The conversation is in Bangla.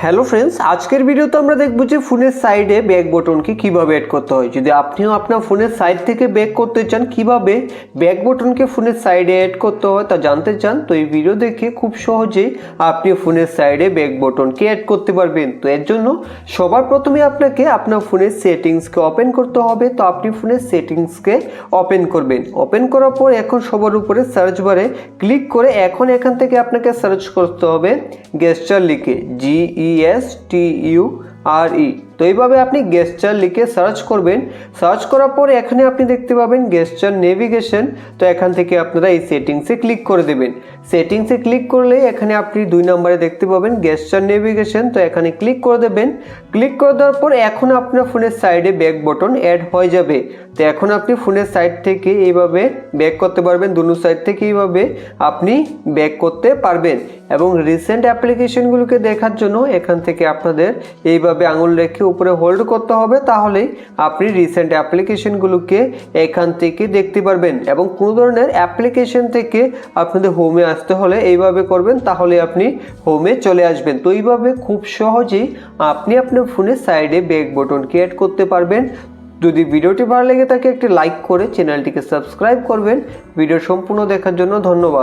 হ্যালো ফ্রেন্ডস, আজকের ভিডিওতে আমরা দেখব যে ফোনের সাইডে ব্যাক বাটনকে কিভাবে অ্যাড করতে হয়। যদি আপনিও আপনার ফোনের সাইড থেকে ব্যাক করতে চান, কিভাবে ব্যাক বাটনকে ফোনের সাইডে অ্যাড করতে হয় তা জানতে চান, তো এই ভিডিও দেখে খুব সহজেই আপনি ফোনের সাইডে ব্যাক বাটনকে অ্যাড করতে পারবেন। তো এর জন্য সবার প্রথমে আপনাকে আপনার ফোনের সেটিংসকে ওপেন করতে হবে। তো আপনি ফোনের সেটিংসকে ওপেন করবেন। ওপেন করার পর এখন সবার উপরে সার্চ বারে ক্লিক করে এখন এখান থেকে আপনাকে সার্চ করতে হবে গেস্টার লিখে, GESTURE। তো এইভাবে আপনি গেস্টার লিখে সার্চ করবেন। সার্চ করার পরে এখানে আপনি দেখতে পাবেন গেস্টার নেভিগেশন। তো এখান থেকে আপনারা এই সেটিংসে ক্লিক করে দেবেন। সেটিংসে ক্লিক করলে এখানে আপনি 2 নম্বরে দেখতে পাবেন গেস্টার নেভিগেশন। তো এখানে ক্লিক করে দেবেন। ক্লিক করে দেওয়ার পর এখন আপনার ফোনের সাইডে ব্যাক বাটন অ্যাড হয়ে যাবে। তো এখন আপনি ফোনের সাইড থেকে এইভাবে ব্যাক করতে পারবেন, দুনো সাইড থেকে এইভাবে আপনি ব্যাক করতে পারবেন। এবং রিসেন্ট অ্যাপ্লিকেশনগুলোকে দেখার জন্য এখান থেকে আপনাদের এইভাবে আঙুল রেখে উপরে হোল্ড করতে হবে, তাহলেই আপনি রিসেন্ট অ্যাপ্লিকেশনগুলোকে এখান থেকে দেখতে পারবেন। এবং কোনো ধরনের অ্যাপ্লিকেশন থেকে আপনাদের হোমে আসতে হলে এইভাবে করবেন, তাহলে আপনি হোমে চলে আসবেন। তো এইভাবে খুব সহজেই আপনি আপনার ফোনের সাইডে ব্যাক বাটনকে অ্যাড করতে পারবেন। যদি ভিডিওটি ভালো লেগে থাকে একটি লাইক করে চ্যানেলটিকে সাবস্ক্রাইব করবেন। ভিডিও সম্পূর্ণ দেখার জন্য ধন্যবাদ।